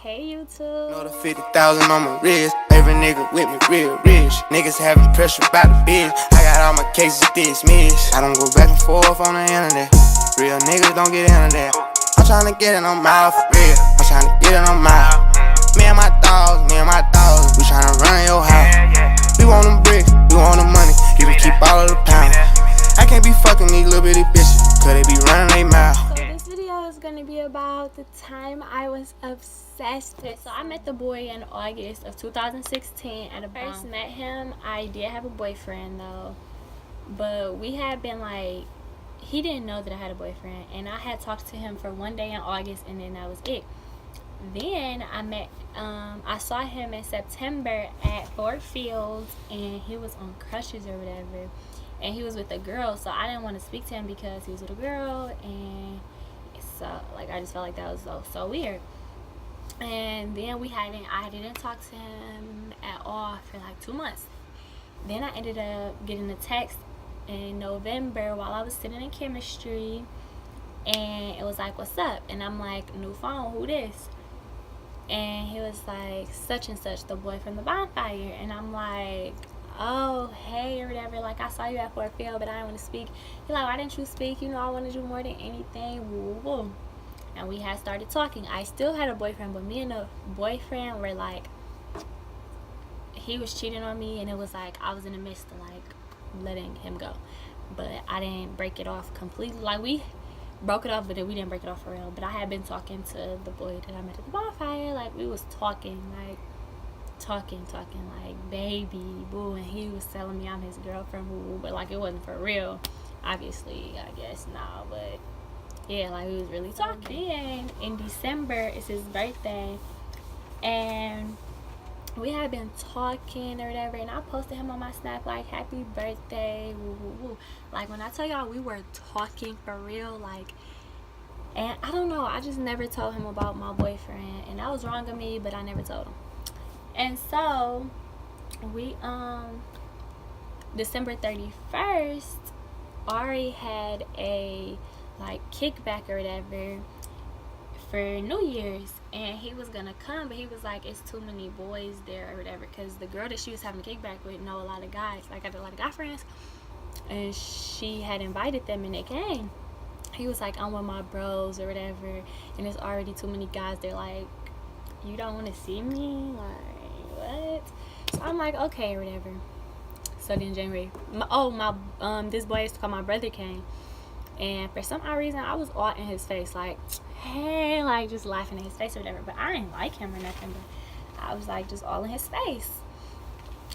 Hey YouTube. Know the 50,000 on my wrist. Every nigga with me real rich. Niggas having pressure about the biz. I got all my cases dismissed. I don't go back and forth on the internet. Real niggas don't get into that. I'm tryna get it on my for real. I'm tryna get it on my. Me and my dogs, we tryna run your house. We want them bricks, we want the money. You can keep all of the pounds. I can't be fucking these little bitty bitches, cause they be running their mouth. So this video is gonna be about the time I was obsessed with. So I met the boy in August of 2016 at a bar. First met him, I did have a boyfriend though, but we had been like, he didn't know that I had a boyfriend, and I had talked to him for one day in August, and then that was it. Then I saw him in September at Fort Fields, and he was on crutches or whatever, and he was with a girl, so I didn't want to speak to him because he was with a girl, and so like I just felt like that was so weird. And then I didn't talk to him at all for like 2 months. Then I ended up getting a text in November while I was sitting in chemistry, and it was like, "What's up?" And I'm like, "New phone, who this?" And he was like, "Such and such, the boy from the bonfire." And I'm like, "Oh, hey," or whatever. Like, I saw you at Fort Field, but I didn't want to speak. He's like, "Why didn't you speak? You know, I wanted you more than anything." Woo, woo. And we had started talking. I still had a boyfriend, but me and the boyfriend were like, he was cheating on me, and it was like I was in the midst of like letting him go, but I didn't break it off completely. Like, we broke it off, but then we didn't break it off for real. But I had been talking to the boy that I met at the bonfire. Like, we was talking like baby boo, and he was telling me I'm his girlfriend, boo, but like it wasn't for real, obviously. I guess now, but yeah, like we was really talking. Then in December is his birthday, and we had been talking or whatever, and I posted him on my snap like, "Happy birthday, woo woo woo." Like, when I tell y'all we were talking for real, like, and I don't know, I just never told him about my boyfriend, and that was wrong of me, but I never told him. And so we December 31st, Ari had a like kickback or whatever for New Year's, and he was gonna come, but he was like, "It's too many boys there or whatever," because the girl that she was having a kickback with know a lot of guys. Like, I got a lot of guy friends, and she had invited them, and they came. He was like, "I'm with my bros or whatever, and there's already too many guys." They're like, "You don't want to see me?" Like, what? So I'm like, okay, or whatever. So then January, this boy used to call my brother came, and for some odd reason I was all in his face, like, "Hey," like just laughing in his face or whatever, but I didn't like him or nothing, but I was like just all in his face.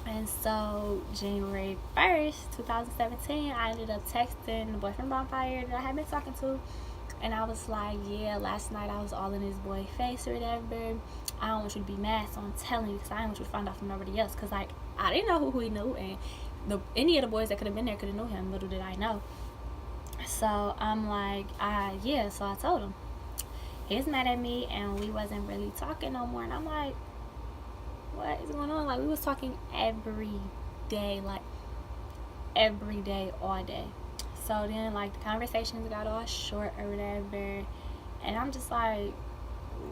And so January 1st 2017, I ended up texting the boy from bonfire that I had been talking to, and I was like, "Yeah, last night I was all in his boy's face or whatever. I don't want you to be mad, so I'm telling you, because I didn't want you to find out from nobody else." Because like, I didn't know who he knew, and any of the boys that could have been there could have knew him. Little did I know. So I'm like, yeah. So I told him. He's mad at me, and we wasn't really talking no more. And I'm like, what is going on? Like, we was talking every day, like every day, all day. So then like the conversations got all short or whatever, and I'm just like,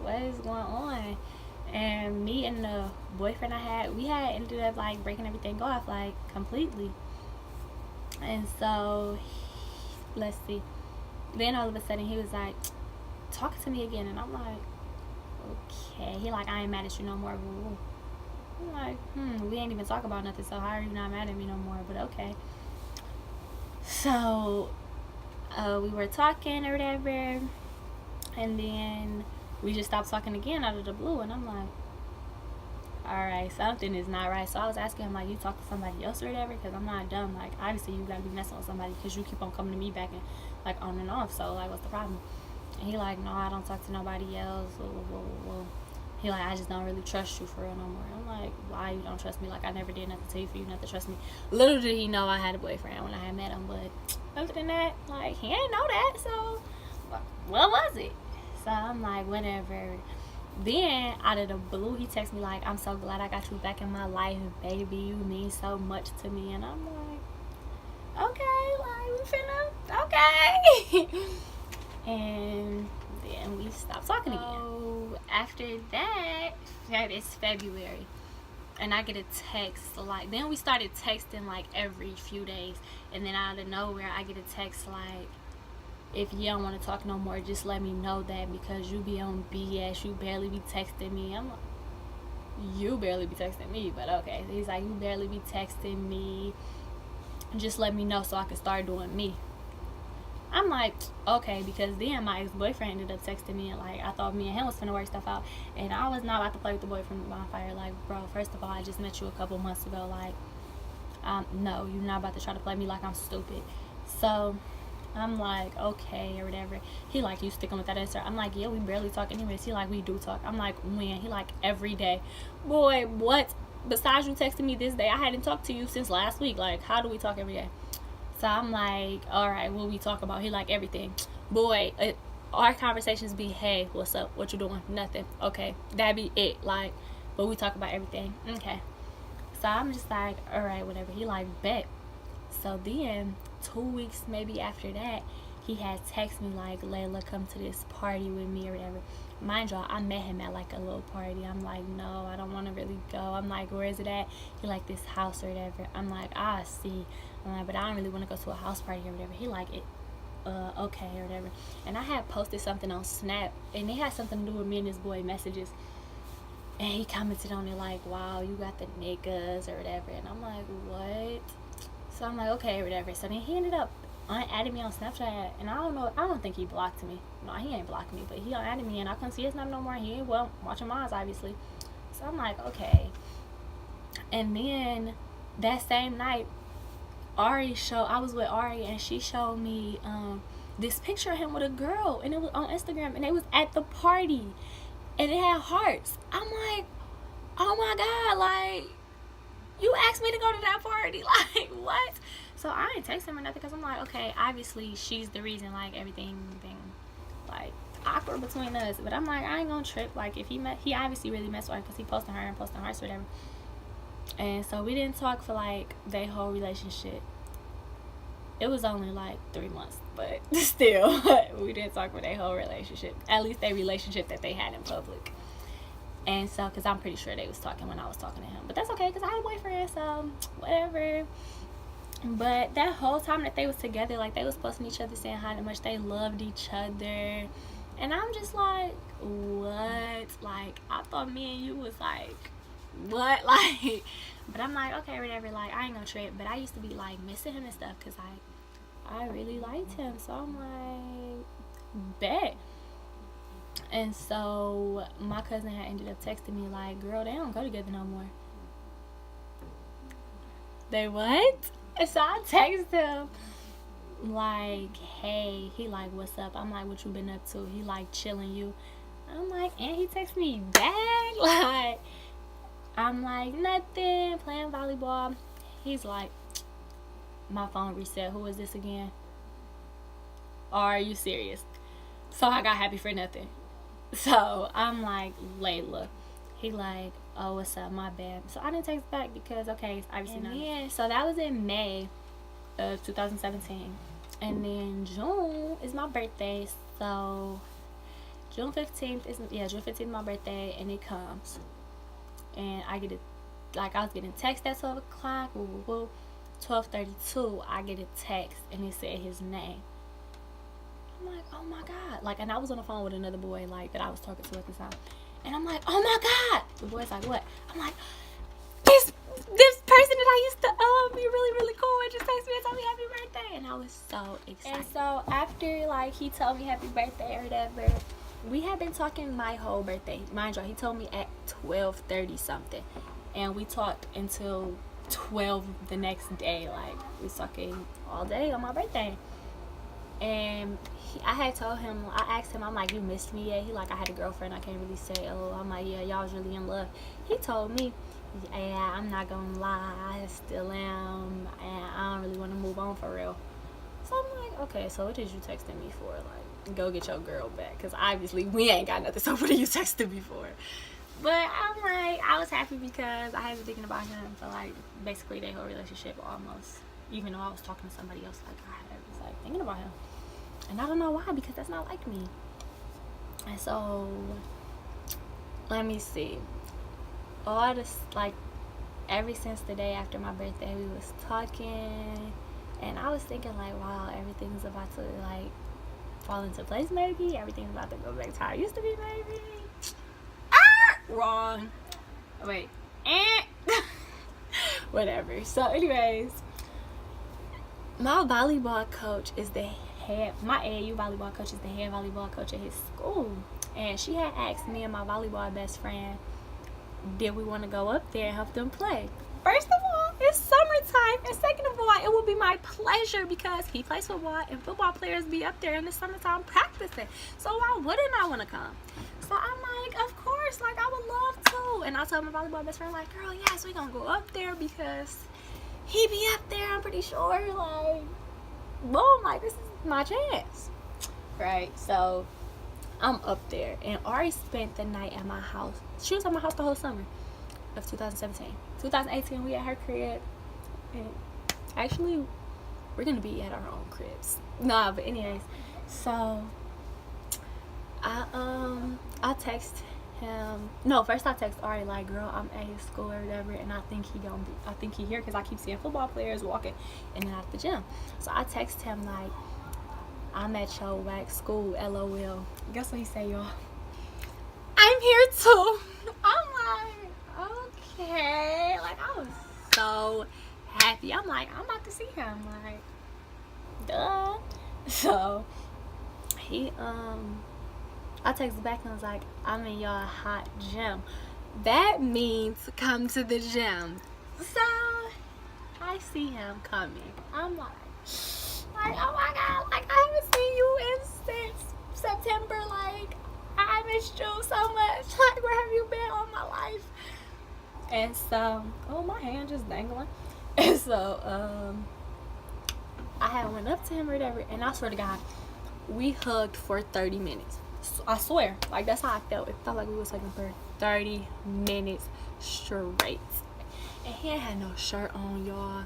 what is going on? And me and the boyfriend I had, we had ended up like breaking everything off like completely. And so let's see, then all of a sudden he was like talking to me again, and I'm like, okay. He like, "I ain't mad at you no more, boo." I'm like, we ain't even talk about nothing, so how are you not mad at me no more? But okay. So we were talking or whatever, and then we just stopped talking again out of the blue, and I'm like, alright, something is not right. So I was asking him, like, "You talk to somebody else or whatever?" Because I'm not dumb. Like, obviously you gotta be messing with somebody, because you keep on coming to me back and like on and off. So like, what's the problem? And he like, "No, I don't talk to nobody else." He like, "I just don't really trust you for real no more." I'm like, "Why you don't trust me? Like, I never did nothing to you for you not to trust me." Little did he know I had a boyfriend when I had met him, but other than that, like, he ain't know that. So what was it? So I'm like, whatever. Then out of the blue, he texts me like, "I'm so glad I got you back in my life, baby. You mean so much to me." And I'm like, okay, like, we finna, okay. And then we stopped talking again. So after that it's February, and I get a text like, then we started texting like every few days, and then out of nowhere I get a text like, if you don't want to talk no more, just let me know that, because you be on BS, you barely be texting me. I'm like, you barely be texting me, but okay. He's like, you barely be texting me, just let me know so I can start doing me. I'm like, okay, because then my ex-boyfriend ended up texting me, and like, I thought me and him was finna work stuff out, and I was not about to play with the boy from the bonfire. Like, bro, first of all, I just met you a couple months ago. Like, no, you're not about to try to play me like I'm stupid. So I'm like, okay, or whatever. He like, you sticking with that answer? I'm like, yeah, we barely talk anyways. He like, we do talk. I'm like, when? He like, every day. Boy, what? Besides you texting me this day, I hadn't talked to you since last week. Like, how do we talk every day? So I'm like, all right, what we talk about? He like, everything. Boy, our conversations be, hey, what's up? What you doing? Nothing. Okay, that be it. Like, but we talk about everything. Okay. So I'm just like, all right, whatever. He like, bet. So then 2 weeks maybe after that, he had texted me like, Layla, come to this party with me or whatever. Mind y'all, I met him at like a little party. I'm like, no, I don't want to really go. I'm like, where is it at? He like, this house or whatever. I'm like, I see. I'm like, but I don't really want to go to a house party or whatever. He like, it okay or whatever. And I had posted something on Snap, and it had something to do with me and this boy messages, and he commented on it like, wow, you got the niggas or whatever. And I'm like, what? So I'm like, okay, whatever. So then he ended up added me on Snapchat, and I don't think he blocked me. No, he ain't blocked me, but he added me, and I couldn't see his Snap no more. He ain't, well, watching mine, obviously. So I'm like, okay. And then that same night, I was with Ari, and she showed me this picture of him with a girl, and it was on Instagram, and it was at the party, and it had hearts. I'm like, oh my God, like, you asked me to go to that party, like, what? So I didn't text him or nothing, because I'm like, okay, obviously she's the reason, like, everything being like awkward between us. But I'm like, I ain't gonna trip. Like, if he obviously really messed with her, because he posted her and posted hearts or whatever. And so we didn't talk for like their whole relationship. It was only like 3 months, but still, we didn't talk for their whole relationship. At least their relationship that they had in public. And so, because I'm pretty sure they was talking when I was talking to him. But that's okay, because I had a boyfriend, so whatever. But that whole time that they was together, like, they was posting each other saying how much they loved each other. And I'm just like, what? Like, I thought me and you was like, what? Like, but I'm like, okay, whatever. Like, I ain't gonna trip. But I used to be like missing him and stuff, because I really liked him. So I'm like, bet. And so my cousin had ended up texting me like, girl, they don't go together no more. They what? And so I text him like, hey. He like, what's up? I'm like, what you been up to? He like, chilling you. I'm like, and he texts me back. Like, I'm like, nothing, playing volleyball. He's like, my phone reset. Who is this again? Are you serious? So I got happy for nothing. So I'm like, Layla. He like, oh, what's up? My bad. So I didn't text back because, okay, it's obviously not. Yeah, so that was in May of 2017. And then June is my birthday. So June 15th is my birthday, and it comes. And I get it, like, I was getting text at 12 o'clock. 12:32, I get a text, and it said his name. I'm like, oh my God. Like, and I was on the phone with another boy, like, that I was talking to at the time. And I'm like, oh my God. The boy's like, what? I'm like, this person that I used to be really, really cool with just texted me and told me happy birthday. And I was so excited. And so after, like, he told me happy birthday or whatever, we had been talking my whole birthday. Mind you, he told me at 12:30 something. And we talked until 12 the next day. Like, we was talking all day on my birthday. And I had told him, I asked him, I'm like, you missed me yet? He like, I had a girlfriend, I can't really say. Oh, I'm like, yeah, y'all was really in love. He told me, yeah, I'm not gonna lie, I still am, and I don't really want to move on for real. So I'm like, okay, so what did you texting me for? Like, go get your girl back, because obviously we ain't got nothing. So what are you texting me for? But I'm like, I was happy because I had been thinking about him for like basically their whole relationship almost. Even though I was talking to somebody else, like, I was like thinking about him. And I don't know why, because that's not like me. And so, let me see. All this, like, ever since the day after my birthday, we was talking, and I was thinking, like, wow, everything's about to, like, fall into place, maybe. Everything's about to go back to how it used to be, maybe. Wrong. Wait. Whatever. So, anyways, my volleyball coach is the head, my AAU volleyball coach is the head volleyball coach at his school. And she had asked me and my volleyball best friend, did we want to go up there and help them play? First of all, it's summertime, and second of all, it would be my pleasure because he plays football and football players be up there in the summertime practicing. So why wouldn't I want to come? So I'm like, of course, like, I would love to. And I told my volleyball best friend, like, girl, yes, we're gonna go up there because he be up there, I'm pretty sure. Like, boom, like, this is my chance, right? So I'm up there, and Ari spent the night at my house. She was at my house the whole summer of 2017. 2018, we at her crib, and actually, we're gonna be at our own cribs. Nah, but anyways, so I text him. No, first I text Ari, like, girl, I'm at his school or whatever, and I think he here because I keep seeing football players walking in and out the gym. So I text him, like, I'm at your whack school, LOL. Guess what he say, y'all? I'm here too. I'm like, okay. Like, I was so happy. I'm like, I'm about to see him. Like, duh. So he I texted back and was like, I'm in y'all hot gym. That means come to the gym. So I see him coming. I'm like, oh my god, like, I haven't seen you since September. Like, I missed you so much. Like, where have you been all my life? And so, oh, my hand just dangling. And so, I had went up to him or whatever, and I swear to God, we hugged for 30 minutes. I swear, like, that's how I felt. It felt like we was hugging for 30 minutes straight. And he ain't had no shirt on, y'all.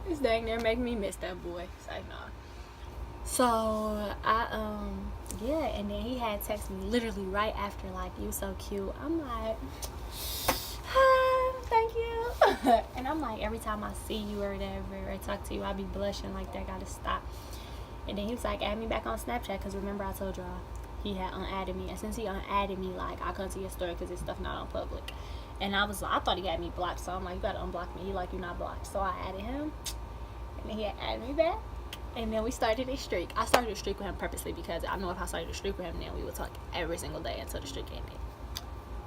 This dang near make me miss that boy. It's like, nah. So yeah, and then he had texted me literally right after, like, you so cute. I'm like, thank you. And I'm like, every time I see you or whatever, or talk to you, I be blushing like that. Gotta stop. And then he was like, add me back on Snapchat, because remember I told y'all he had unadded me. And since he unadded me, like, I come to your story because his stuff not on public. And I thought he had me blocked, so I'm like, you gotta unblock me. He like, you not blocked. So I added him, and then he had added me back, and then we started a streak. I started a streak with him purposely because I know if I started a streak with him, then we would talk every single day until the streak ended.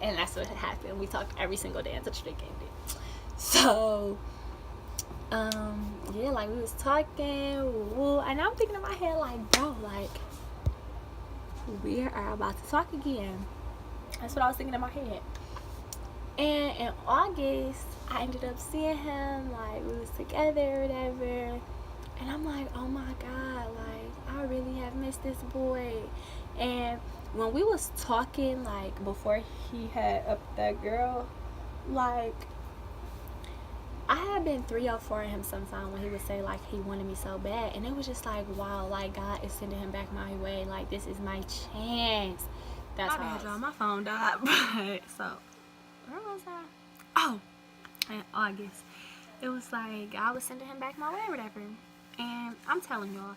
And that's what happened. We talked every single day until the streak ended. So, yeah, like, we was talking, and I'm thinking in my head, like, bro, like, we are about to talk again. That's what I was thinking in my head. And in August, I ended up seeing him, like, we was together or whatever, and I'm like, oh my god, like, I really have missed this boy. And when we was talking, like, before he had up that girl, like, I had been 304 him sometime when he would say, like, he wanted me so bad, and it was just like, wow, like, God is sending him back my way, like, this is my chance. That's how my phone died. But so where was I? Oh, in August. It was like I was sending him back my way or whatever. And I'm telling y'all,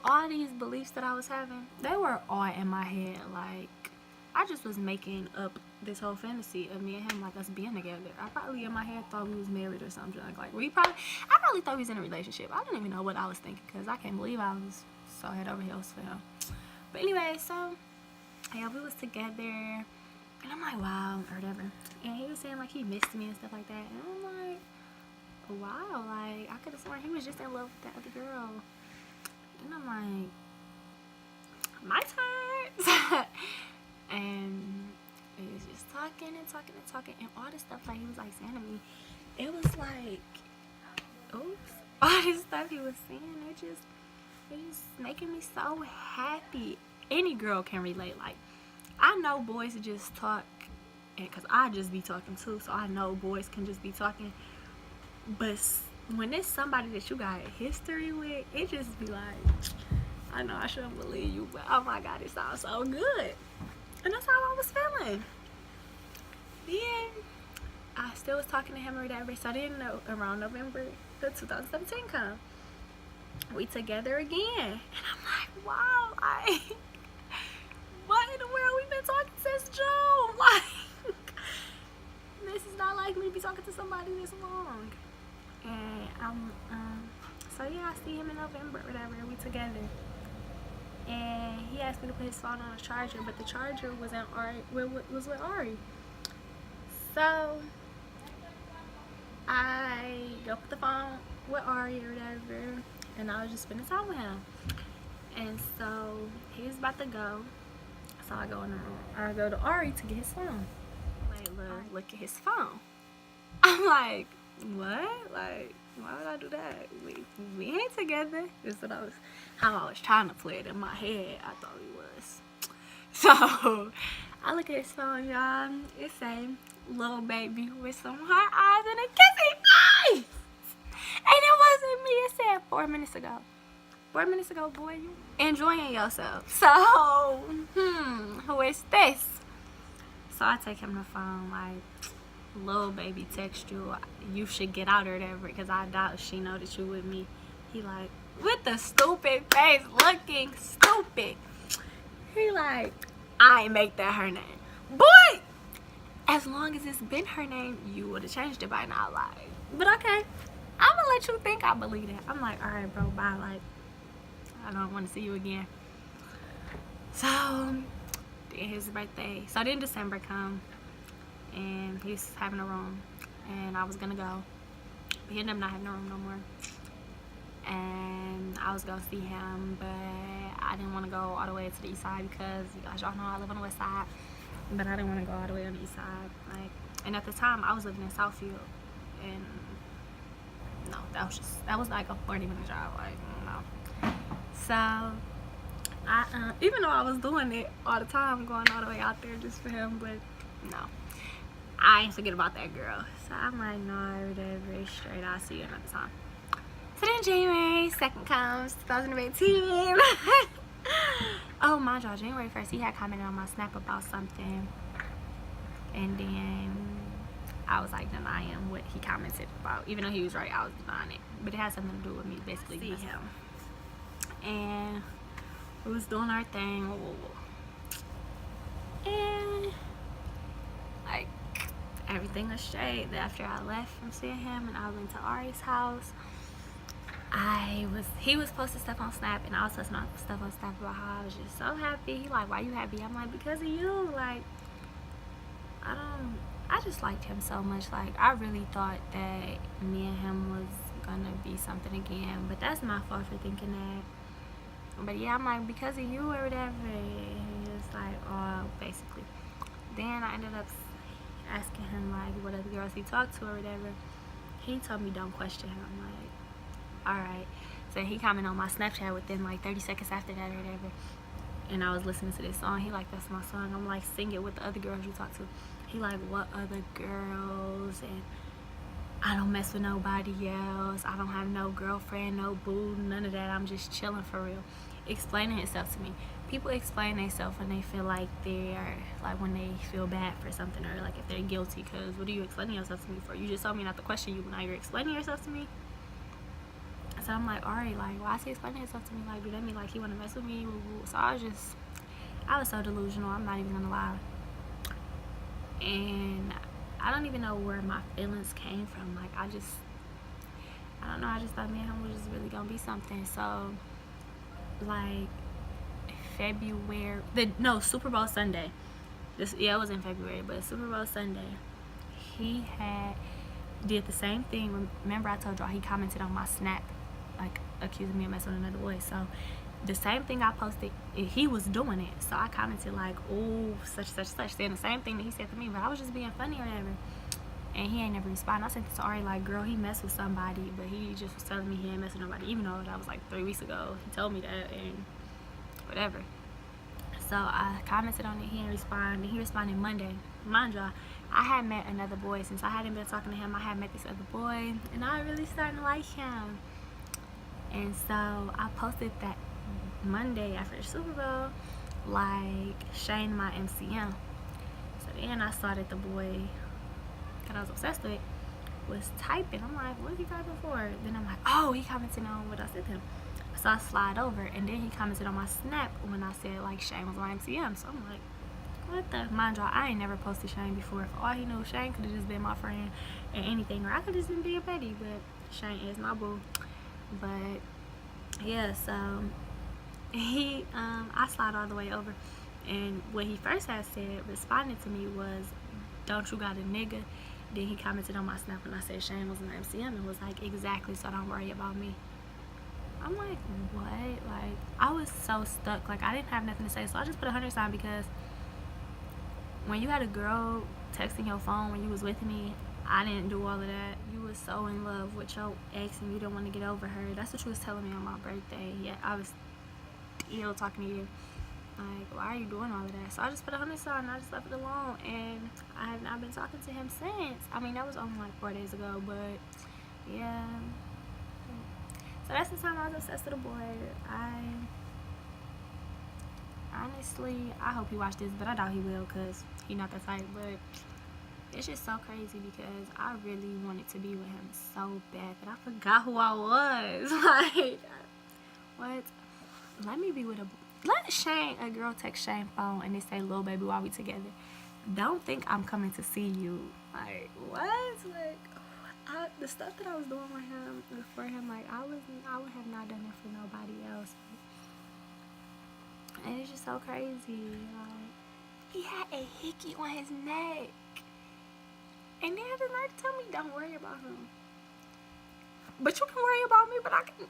all these beliefs that I was having, they were all in my head. Like, I just was making up this whole fantasy of me and him, like, us being together. I probably in my head thought we was married or something. Like I probably thought we was in a relationship. I didn't even know what I was thinking, because I can't believe I was so head over heels for him. But anyway, so yeah, we was together. And I'm like, wow, or whatever. And he was saying, like, he missed me and stuff like that. And I'm like, wow, like, I could have sworn he was just in love with that other girl. And I'm like, my turn. And he was just talking and talking and talking. And all this stuff, like, he was, like, saying to me, it was like, oops. All this stuff he was saying, it just making me so happy. Any girl can relate. Like, I know boys just talk, and because I just be talking too, so I know boys can just be talking. But when it's somebody that you got a history with, it just be like, I know I shouldn't believe you, but oh my God, it sounds so good. And that's how I was feeling. Then I still was talking to him or whatever. So then around November the 2017 come, we together again. And I'm like, wow, what in the world? We've been talking since June. Like, this is not like me to be talking to somebody this long. And so yeah, I see him in November or whatever. We together. And he asked me to put his phone on a charger, but the charger was with Ari. So I go put the phone with Ari or whatever, and I was just spending time with him. And so he was about to go, so I go in the room. I go to Ari to get his phone. Look at his phone. I'm like, what? Like, why would I do that? We ain't together. This is how I was trying to play it in my head. I thought we was. So I look at his phone, y'all. It say little baby with some heart eyes and a kissy face. And it wasn't me. It said 4 minutes ago. 4 minutes ago, boy, you enjoying yourself. So, who is this? So I take him the phone, like, little baby text you should get out or whatever, because I doubt she know that you with me. He like, with the stupid face, looking stupid. He like, I ain't make that her name. Boy, as long as it's been her name, you would have changed it by now, like. But okay, I'm gonna let you think I believe that. I'm like, all right, bro, bye. Like, I don't want to see you again. So then his birthday. So then December come, and he's having a room, and I was gonna go, but he ended up not having a room no more. And I was gonna see him, but I didn't want to go all the way to the east side because, as y'all know, I live on the west side, but I didn't want to go all the way on the east side. Like, and at the time I was living in Southfield, and no, that was like a 40-minute drive. Like, no. So I even though I was doing it all the time, going all the way out there just for him, but no, I ain't forget about that girl. So I'm like, no, they're very straight. I'll see you another time. So then January 2nd comes, 2018. Oh, mind y'all, January 1st, he had commented on my Snap about something. And then I was like denying what he commented about. Even though he was right, I was denying it. But it had something to do with me basically see him. And we was doing our thing. And like everything was straight. After I left from seeing him and I went to Ari's house, he was posting stuff on Snap, and I was posting stuff on Snap about how I was just so happy. He like, why you happy? I'm like, because of you. Like, I just liked him so much. Like, I really thought that me and him was gonna be something again, but that's my fault for thinking that. But yeah, I'm like, because of you or whatever. It's like, oh, basically. Then I ended up asking him like what other girls he talked to or whatever. He told me don't question him. I'm like, alright. So he commented on my Snapchat within like 30 seconds after that or whatever. And I was listening to this song. He like, that's my song. I'm like, sing it with the other girls you talk to. He like, what other girls? And I don't mess with nobody else. I don't have no girlfriend, no boo, none of that. I'm just chilling for real. Explaining himself to me. People explain themselves when they feel like when they feel bad for something, or like if they're guilty. Because what are you explaining yourself to me for? You just told me not to question you, but now you're explaining yourself to me. So I'm like, alright, like, why is he explaining himself to me? Like, do that mean like he want to mess with me? So I was so delusional. I'm not even gonna lie. And I don't even know where my feelings came from. Like, I don't know. I just thought me and him was just really gonna be something. So, like, Super Bowl Sunday. It was in February, but Super Bowl Sunday, he did the same thing. Remember I told y'all he commented on my Snap, like, accusing me of messing with another boy. So the same thing I posted, he was doing it. So I commented like, oh, such, saying the same thing that he said to me, but I was just being funny or whatever. And he ain't never responded. I sent it to Ari like, girl, he messed with somebody, but he just was telling me he ain't messing with nobody, even though that was like 3 weeks ago. He told me that and whatever. So I commented on it. He didn't respond. And he responded Monday. Mind y'all, I had met another boy. Since I hadn't been talking to him, I had met this other boy, and I really started to like him. And so I posted that Monday after the Super Bowl, like Shane, my MCM. So then I saw that the boy that I was obsessed with was typing. I'm like, what is he typing for? Then I'm like, oh, he commented on what I said to him. So I slide over, and then he commented on my snap when I said like Shane was my MCM. So I'm like, what the? Mind y'all, I ain't never posted Shane before. For all he knew, Shane could have just been my friend and anything, or I could just been being petty. But Shane is my boo. But yeah, so I slide all the way over, and what he first had said, responding to me, was, "Don't you got a nigga?" Then he commented on my snap when I said Shane was an MCM and was like, "Exactly, so don't worry about me." I'm like, what? Like, I was so stuck. Like, I didn't have nothing to say, so I just put a 100 sign, because when you had a girl texting your phone when you was with me, I didn't do all of that. You was so in love with your ex and you didn't want to get over her. That's what you was telling me on my birthday. Yeah, I was still talking to you. Like, why are you doing all of that? So I just put a 100 sign and I just left it alone. And I have not been talking to him since. I mean, that was only like 4 days ago, but yeah. So that's the time I was obsessed with a boy. Honestly, I hope he watched this, but I doubt he will, because he not that type. But it's just so crazy, because I really wanted to be with him so bad that I forgot who I was. Like, what? Let me be with let Shane, a girl text Shane phone and they say, "Little baby, while we together, don't think I'm coming to see you." Like, what? Like, the stuff that I was doing with him, for him, like, I would have not done it for nobody else. And it's just so crazy. Like, he had a hickey on his neck, and they had the nerve to tell me, "Don't worry about him." But you can worry about me, but I can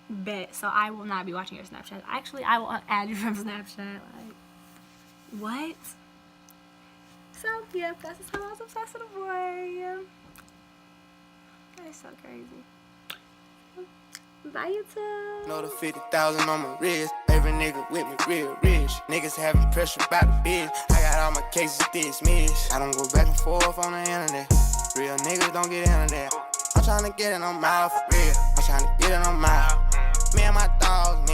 bet. So I will not be watching your Snapchat. Actually, I will add you from Snapchat. Like, what? So yeah, that's just how I was obsessed with a boy. That's so crazy. Bye, YouTube. Know the 50,000 on my wrist. Every nigga with me real rich. Niggas having pressure about the bitch. I got all my cases dismissed. I don't go back and forth on the internet. Real niggas don't get into that. I'm tryna get it on my for real. I'm tryna get it on my. Me and my dogs,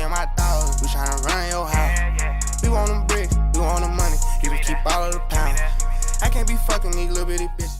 we tryna run your house. We want them bricks, we want the money. You can keep all of the pounds. I can't be fucking these little bitty bitches.